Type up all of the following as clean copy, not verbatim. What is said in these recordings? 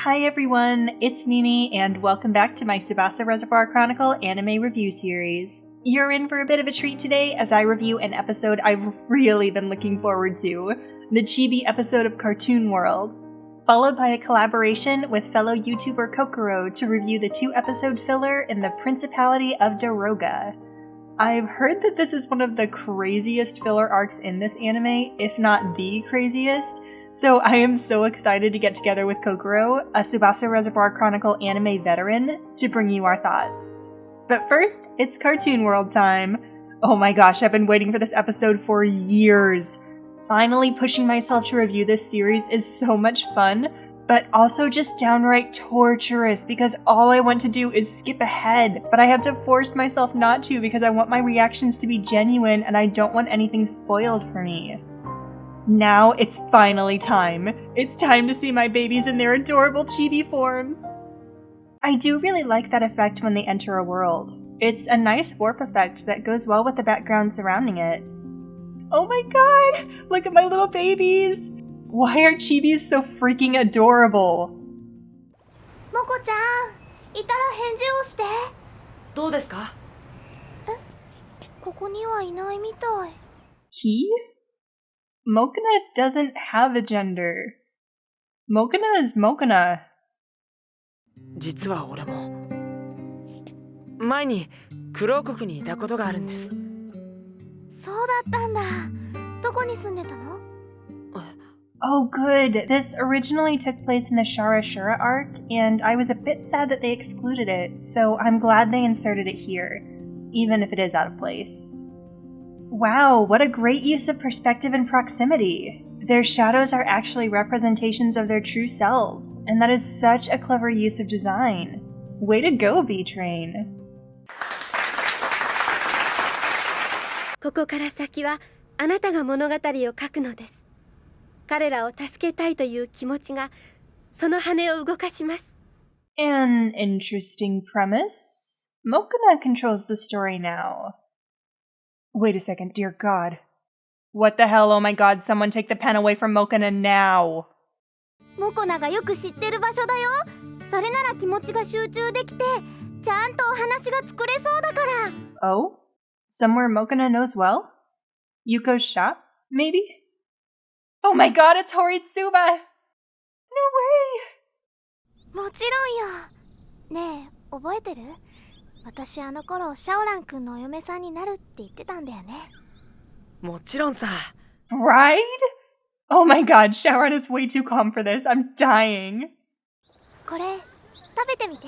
Hi everyone, it's Nini, and welcome back to my Tsubasa Reservoir Chronicle anime review series. You're in for a bit of a treat today as I review an episode I've really been looking forward to, the chibi episode of Cartoon World, followed by a collaboration with fellow YouTuber Kokoro to review the 2-episode filler in the Principality of Darōga. I've heard that this is one of the craziest filler arcs in this anime, if not the craziest, so I am so excited to get together with Kokoro, a Tsubasa Reservoir Chronicle anime veteran, to bring you our thoughts. But first, it's Cartoon World time. Oh my gosh, I've been waiting for this episode for years. Finally pushing myself to review this series is so much fun, but also just downright torturous because all I want to do is skip ahead, but I have to force myself not to because I want my reactions to be genuine and I don't want anything spoiled for me. Now it's finally time. It's time to see my babies in their adorable chibi forms. I do really like that effect when they enter a world. It's a nice warp effect that goes well with the background surrounding it. Oh my god! Look at my little babies! Why are chibis so freaking adorable? Moko-chan, いたら返事をして。どうですか？ここにはいないみたい。He? Mokona doesn't have a gender. Mokona is Mokona. 実は俺も前に黒王国にいたことがあるんです。そうだったんだ。どこに住んでたの？ Oh good, this originally took place in the Shara Shura arc, and I was a bit sad that they excluded it, so I'm glad they inserted it here, even if it is out of place. Wow, what a great use of perspective and proximity! Their shadows are actually representations of their true selves, and that is such a clever use of design. Way to go, B-Train! ここから先はあなたが物語を書くのです。彼らを助けたいという気持ちがその羽を動かします。An interesting premise. Mokona controls the story now. Wait a second, dear God. What the hell, oh my god, someone take the pen away from Mokona now! モコナがよく知ってる場所だよ。それなら気持ちが集中できて、ちゃんとお話が作れそうだから。Oh? Somewhere Mokona knows well? Yuko's shop, maybe? Oh my god, it's Horitsuba! No way! もちろんよ。ねえ、覚えてる？私あの頃シャオラン君のお嫁さんになるって言ってたんだよね。もちろんさ。Right? Oh my god, Shaoran is way too calm for this. I'm dying. これ食べてみて。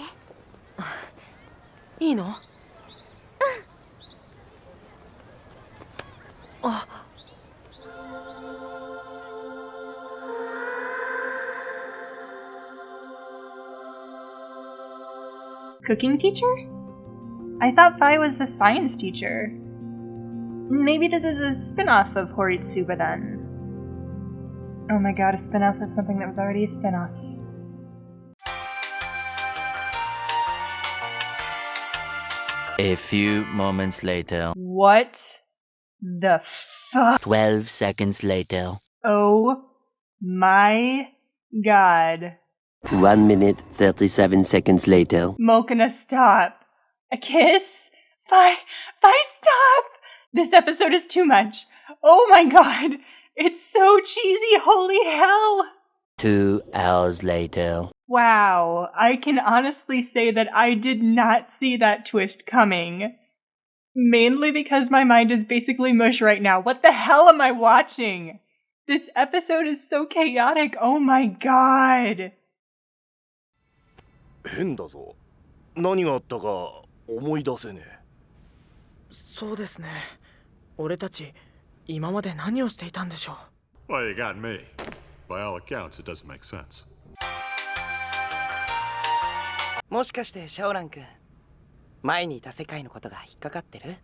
いいの？あ。Cooking teacher? I thought Fai was the science teacher. Maybe this is a spin-off of Horitsuba then. Oh my god, a spin-off of something that was already a spin-off. A few moments later. What the fuck? 12 seconds later. Oh my god. 1 minute, 37 seconds later. Mokona, stop. A kiss? Fai, stop! This episode is too much. Oh my god. It's so cheesy, holy hell! 2 hours later. Wow, I can honestly say that I did not see that twist coming. Mainly because my mind is basically mush right now. What the hell am I watching? This episode is so chaotic, oh my god. 変だぞ。何があったか思い出せねえ。そうですね。俺たち今まで何をしていたんでしょう。Well, you got me. By all accounts, it doesn't make sense. もしかしてシャオラン君、前にいた世界のことが引っかかってる？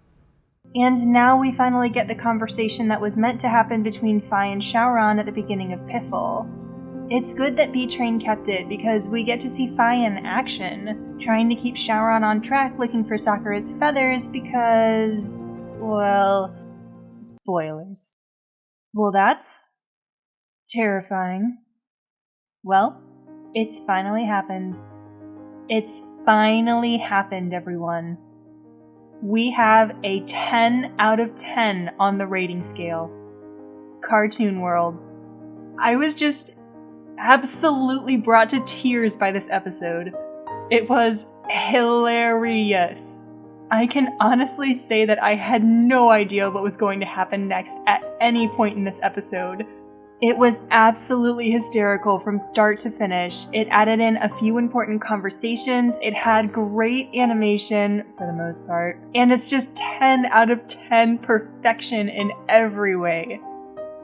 And now we finally get the conversation that was meant to happen between Fai and Shaoran at the beginning of Piffle. It's good that B-Train kept it because we get to see Fai in action, trying to keep Shaoran on track looking for Sakura's feathers because, well, spoilers. Well, that's terrifying. Well, It's finally happened. It's finally happened, everyone. We have a 10 out of 10 on the rating scale. Cartoon World. I was just absolutely brought to tears by this episode. It was hilarious. I can honestly say that I had no idea what was going to happen next at any point in this episode. It was absolutely hysterical from start to finish. It added in a few important conversations, it had great animation, for the most part, and it's just 10 out of 10 perfection in every way.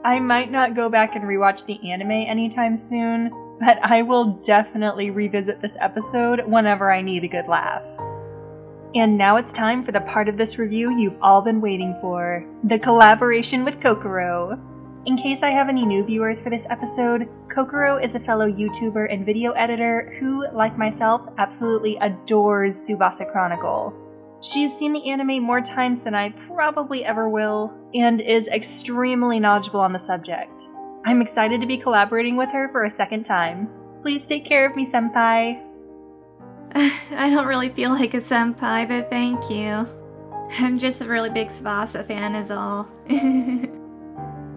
I might not go back and rewatch the anime anytime soon, but I will definitely revisit this episode whenever I need a good laugh. And now it's time for the part of this review you've all been waiting for, the collaboration with Kokoro. In case I have any new viewers for this episode, Kokoro is a fellow YouTuber and video editor who, like myself, absolutely adores Tsubasa Chronicle. She's seen the anime more times than I probably ever will, and is extremely knowledgeable on the subject. I'm excited to be collaborating with her for a second time. Please take care of me, senpai. I don't really feel like a senpai, but thank you. I'm just a really big Tsubasa fan is all.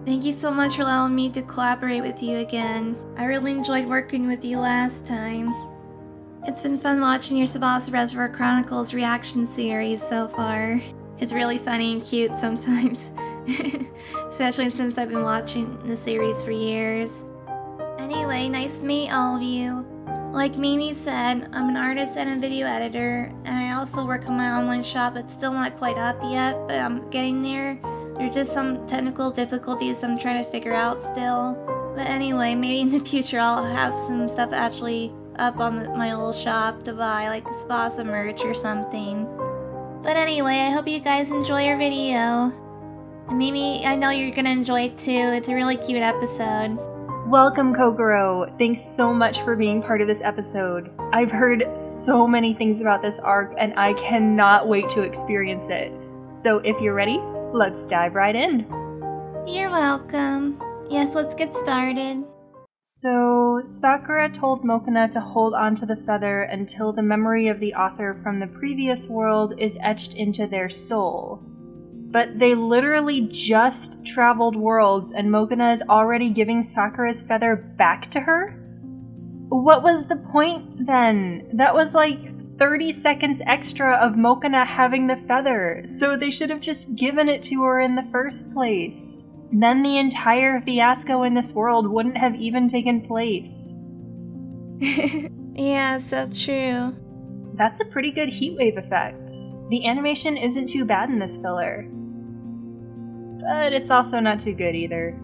Thank you so much for allowing me to collaborate with you again. I really enjoyed working with you last time. It's been fun watching your Tsubasa Reservoir Chronicles reaction series so far. It's really funny and cute sometimes. Especially since I've been watching the series for years. Anyway, nice to meet all of you. Like Mimi said, I'm an artist and a video editor, and I also work on my online shop. It's still not quite up yet, but I'm getting there. There's just some technical difficulties I'm trying to figure out still. But anyway, maybe in the future I'll have some stuff actually up on my little shop to buy, like Tsubasa merch or something. But anyway, I hope you guys enjoy your video. And Mimi, I know you're gonna enjoy it too. It's a really cute episode. Welcome, Kokoro. Thanks so much for being part of this episode. I've heard so many things about this arc, and I cannot wait to experience it. So if you're ready, let's dive right in. You're welcome. Yes, let's get started. So, Sakura told Mokona to hold onto the feather until the memory of the author from the previous world is etched into their soul. But they literally just traveled worlds and Mokona is already giving Sakura's feather back to her? What was the point then? That was like 30 seconds extra of Mokona having the feather, so they should have just given it to her in the first place. Then the entire fiasco in this world wouldn't have even taken place. Yeah, so true. That's a pretty good heatwave effect. The animation isn't too bad in this filler. But it's also not too good either.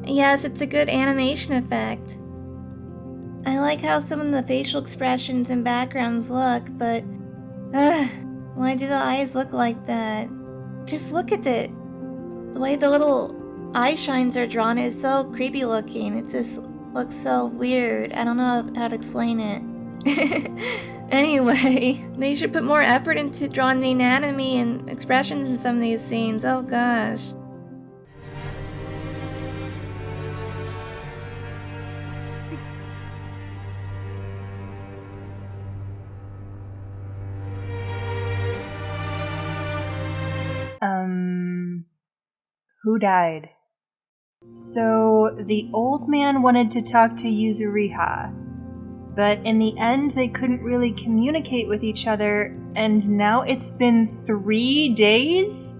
Yes, it's a good animation effect. I like how some of the facial expressions and backgrounds look, but why do the eyes look like that? Just look at it. The way the little eye shines are drawn is so creepy looking. It just looks so weird. I don't know how to explain it. Anyway, they should put more effort into drawing the anatomy and expressions in some of these scenes. Oh gosh. Who died? So, the old man wanted to talk to Yuzuriha, but in the end they couldn't really communicate with each other, and now it's been 3 days?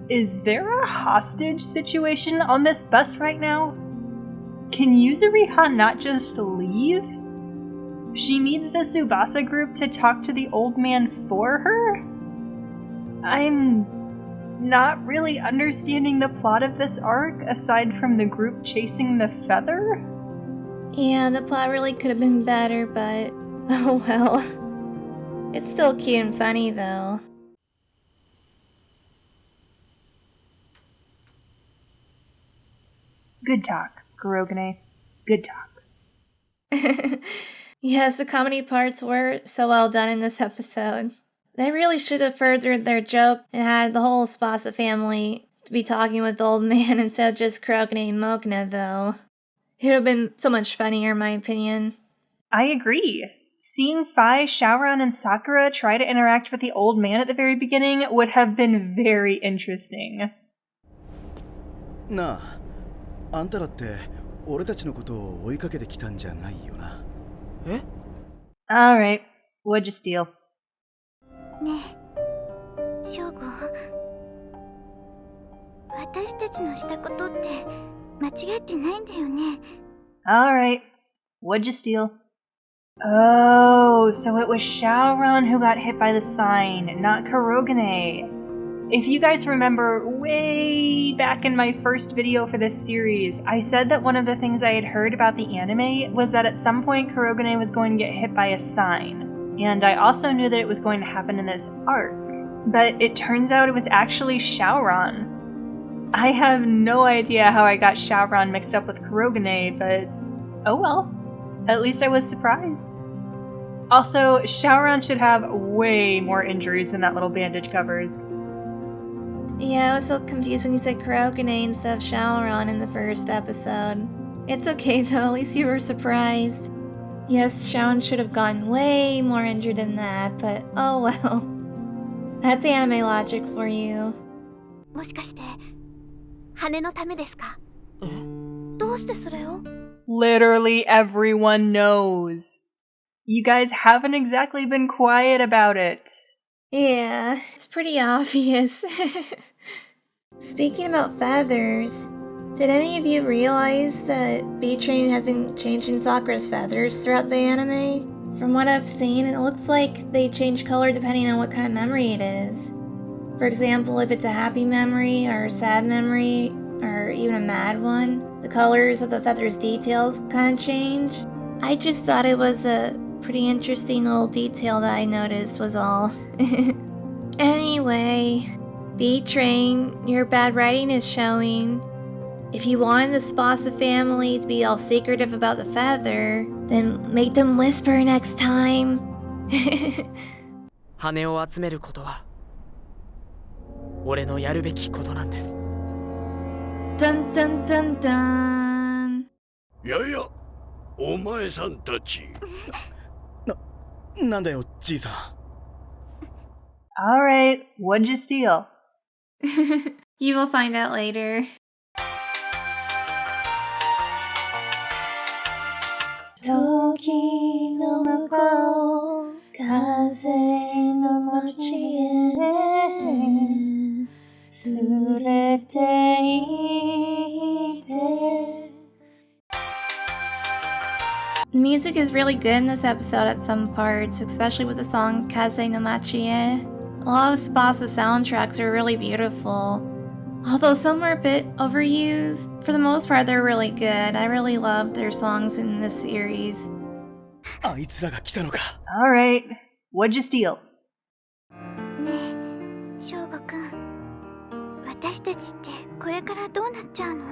Is there a hostage situation on this bus right now? Can Yuzuriha not just leave? She needs the Tsubasa group to talk to the old man for her? I'm not really understanding the plot of this arc aside from the group chasing the feather? Yeah, the plot really could have been better, but oh well. It's still cute and funny though. Good talk, Kurogane. Good talk. Yes, the comedy parts were so well done in this episode. They really should have furthered their joke and had the whole Tsubasa family to be talking with the old man instead of just Kurogane and Mokona, though. It would have been so much funnier, in my opinion. I agree. Seeing Fi, Shaoran, and Sakura try to interact with the old man at the very beginning would have been very interesting. なあ、あんたらって俺たちのことを追いかけてきたんじゃないよな。え？ Alright, what'd you steal? ねえ、翔吾。私たちのしたことって間違ってないんだよね。Alright, what'd you steal? Oh, so it was Shaoran who got hit by the sign, not Kurogane. If you guys remember way back in my first video for this series, I said that one of the things I had heard about the anime was that at some point Kurogane was going to get hit by a sign. And I also knew that it was going to happen in this arc. But it turns out it was actually Shaoran. I have no idea how I got Shaoran mixed up with Kurogane, but oh well. At least I was surprised. Also, Shaoran should have way more injuries than that little bandage covers. Yeah, I was so confused when you said Kurogane instead of Shaoran in the first episode. It's okay though, at least you were surprised. Yes, Shaoran should have gotten way more injured than that, but oh well. That's anime logic for you. もしかして羽のためですか？どうしてそれを？ Literally everyone knows. You guys haven't exactly been quiet about it. Yeah, it's pretty obvious. Speaking about feathers, did any of you realize that B-Train has been changing Sakura's feathers throughout the anime? From what I've seen, it looks like they change color depending on what kind of memory it is. For example, if it's a happy memory or a sad memory, or even a mad one, the colors of the feathers' details kind of change. I just thought it was a pretty interesting little detail that I noticed was all. Anyway, B-Train, your bad writing is showing. If you wanted the Tsubasa family to be all secretive about the feather, then make them whisper next time. 羽を集めることは俺のやるべきことなんです。Dun dun dun dun. やや、お前さんたち。なんだよ、じいさん。Alright, what'd you steal? You will find out later. 時の向こう風の街へ連れて行って The music is really good in this episode at some parts, especially with the song Kaze no Machie. A lot of Tsubasa soundtracks are really beautiful. Although some were a bit overused, for the most part they're really good. I really love their songs in this series. あいつらが来たのか。Alright, what'd you steal? ねえ、翔吾くん。私たちってこれからどうなっちゃうの？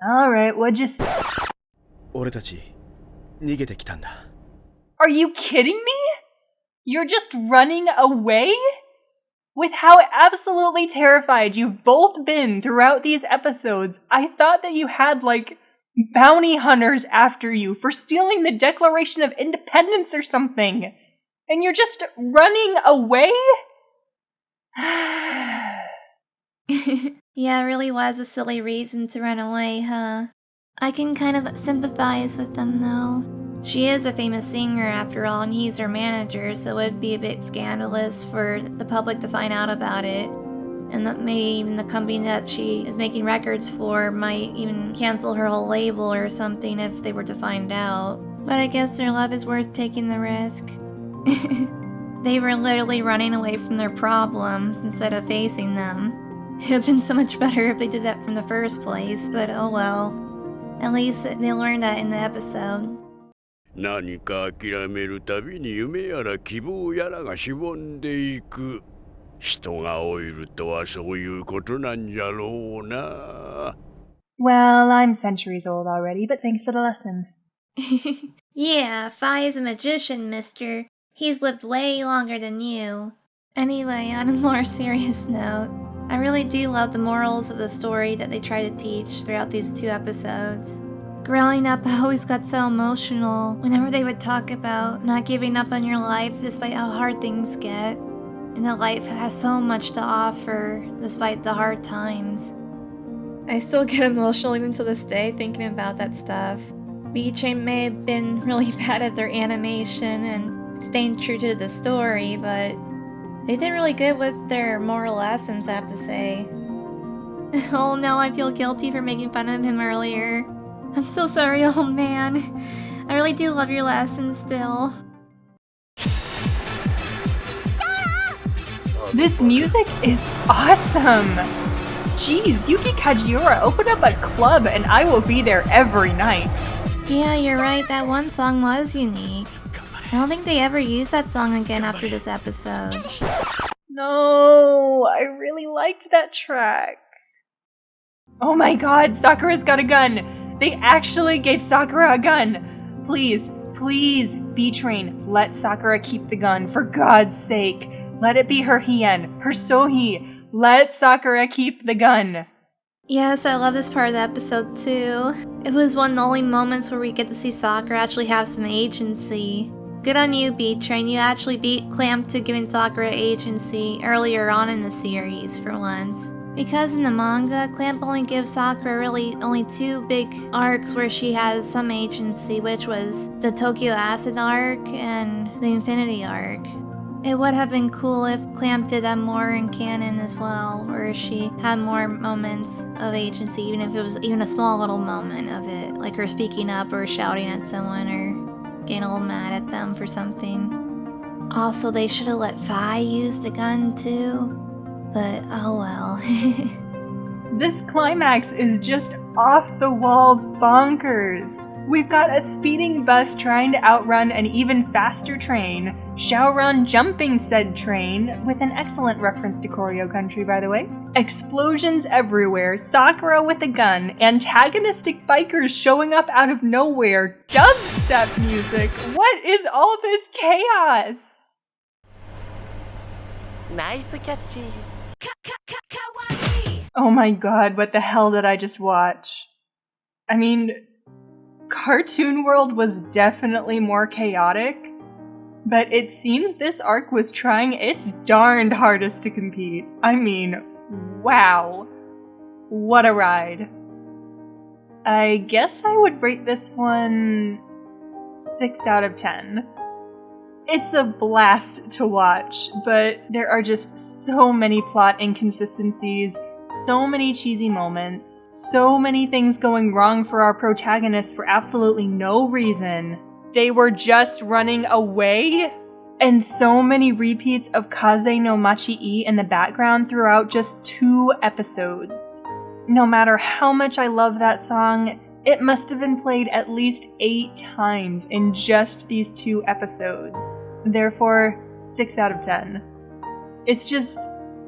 Alright, what'd you steal? 俺たち逃げてきたんだ。Are you kidding me? You're just running away? With how absolutely terrified you've both been throughout these episodes, I thought that you had, like, bounty hunters after you for stealing the Declaration of Independence or something. And you're just running away? Yeah, it really was a silly reason to run away, huh? I can kind of sympathize with them, though. She is a famous singer after all, and he's her manager, so it would be a bit scandalous for the public to find out about it. And that maybe even the company that she is making records for might even cancel her whole label or something if they were to find out. But I guess their love is worth taking the risk. They were literally running away from their problems instead of facing them. It would have been so much better if they did that from the first place, but oh well. At least they learned that in the episode. 何か諦めるたびに夢やら希望やらがしぼんでいく。人が老いるとはそういうことなんじゃろうな。Well, I'm centuries old already, but thanks for the lesson. Yeah, Fi is a magician, mister. He's lived way longer than you. Anyway, on a more serious note, I really do love the morals of the story that they try to teach throughout these two episodes. Growing up, I always got so emotional whenever they would talk about not giving up on your life despite how hard things get, and that life has so much to offer despite the hard times. I still get emotional even to this day thinking about that stuff. B-Train may have been really bad at their animation and staying true to the story, but they did really good with their moral lessons, I have to say. Oh, now I feel guilty for making fun of him earlier. I'm so sorry, old man. I really do love your lessons still. This music is awesome! Jeez, Yuki Kajiura, open up a club and I will be there every night. Yeah, you're right, that one song was unique. I don't think they ever used that song again after this episode. No, I really liked that track. Oh my god, Sakura's got a gun! They actually gave Sakura a gun! Please, please, B-Train, let Sakura keep the gun, for God's sake. Let it be her Hien, her Sohi. Let Sakura keep the gun. Yes, I love this part of the episode too. It was one of the only moments where we get to see Sakura actually have some agency. Good on you, B-Train. You actually beat Clamp to giving Sakura agency earlier on in the series, for once. Because in the manga, Clamp only gives Sakura really only 2 big arcs where she has some agency, which was the Tokyo Acid arc and the Infinity arc. It would have been cool if Clamp did that more in canon as well, where she had more moments of agency, even if it was even a small little moment of it, like her speaking up or shouting at someone or getting a little mad at them for something. Also, they should have let Fi use the gun too. But oh well. This climax is just off the walls bonkers. We've got a speeding bus trying to outrun an even faster train, Shaoran jumping said train, with an excellent reference to Koryo Country, by the way. Explosions everywhere, Sakura with a gun, antagonistic bikers showing up out of nowhere, dubstep music. What is all this chaos? Nice catch. Oh my god, what the hell did I just watch? I mean, Cartoon World was definitely more chaotic, but it seems this arc was trying its darned hardest to compete. I mean, wow. What a ride. I guess I would rate this one 6 out of 10. It's a blast to watch, but there are just so many plot inconsistencies, so many cheesy moments, so many things going wrong for our protagonists for absolutely no reason. They were just running away, and so many repeats of Kaze no Machi-e in the background throughout just 2 episodes. No matter how much I love that song, it must have been played at least 8 times in just these 2 episodes. Therefore, 6 out of 10. It's just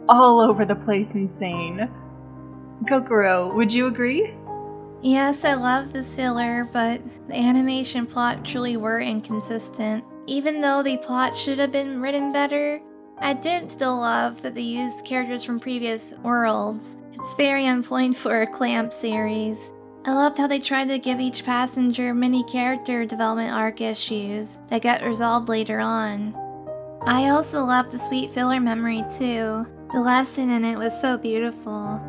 all over the place insane. Kokoro, would you agree? Yes, I love this filler, but the animation plot truly were inconsistent. Even though the plot should have been written better, I did still love that they used characters from previous worlds. It's very on point for a Clamp series. I loved how they tried to give each passenger mini character development arc issues that get resolved later on. I also loved the sweet filler memory too. The lesson in it was so beautiful.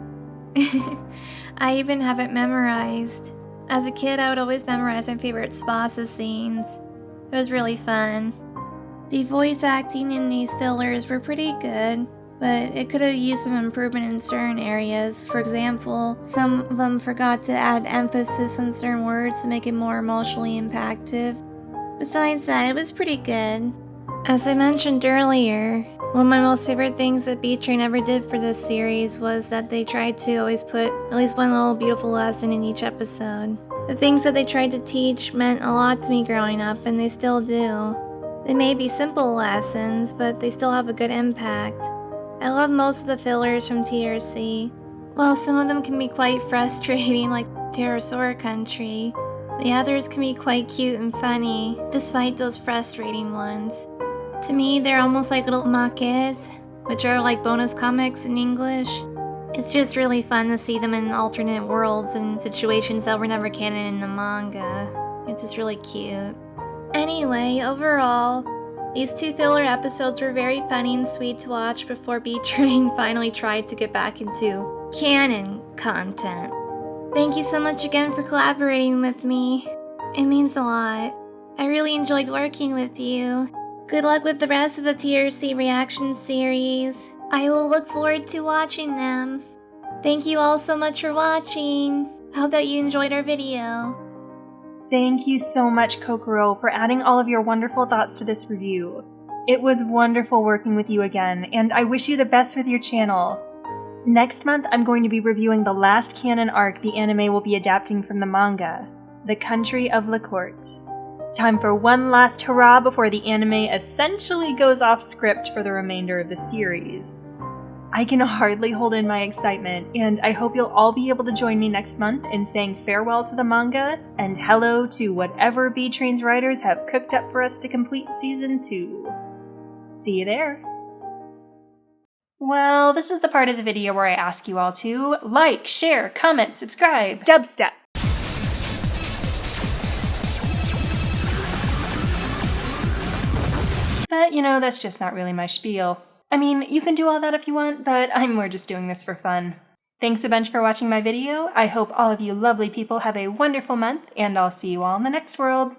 I even have it memorized. As a kid, I would always memorize my favorite Tsubasa scenes. It was really fun. The voice acting in these fillers were pretty good, but it could have used some improvement in certain areas. For example, some of them forgot to add emphasis on certain words to make it more emotionally impactful. Besides that, it was pretty good. As I mentioned earlier, one of my most favorite things that B-Train ever did for this series was that they tried to always put at least one little beautiful lesson in each episode. The things that they tried to teach meant a lot to me growing up, and they still do. They may be simple lessons, but they still have a good impact. I love most of the fillers from TRC. While some of them can be quite frustrating, like Reservoir Country, the others can be quite cute and funny, despite those frustrating ones. To me, they're almost like little makes, which are like bonus comics in English. It's just really fun to see them in alternate worlds and situations that were never canon in the manga. It's just really cute. Anyway, overall, these 2 filler episodes were very funny and sweet to watch before B-Train finally tried to get back into canon content. Thank you so much again for collaborating with me. It means a lot. I really enjoyed working with you. Good luck with the rest of the TRC reaction series. I will look forward to watching them. Thank you all so much for watching. I hope that you enjoyed our video. Thank you so much, Kokoro, for adding all of your wonderful thoughts to this review. It was wonderful working with you again, and I wish you the best with your channel. Next month, I'm going to be reviewing the last canon arc the anime will be adapting from the manga, The Country of La Court. Time for one last hurrah before the anime essentially goes off script for the remainder of the series. I can hardly hold in my excitement, and I hope you'll all be able to join me next month in saying farewell to the manga and hello to whatever B-Train's writers have cooked up for us to complete Season 2. See you there! Well, this is the part of the video where I ask you all to like, share, comment, subscribe, dubstep! But, you know, that's just not really my spiel. I mean, you can do all that if you want, but I'm more just doing this for fun. Thanks a bunch for watching my video. I hope all of you lovely people have a wonderful month, and I'll see you all in the next world.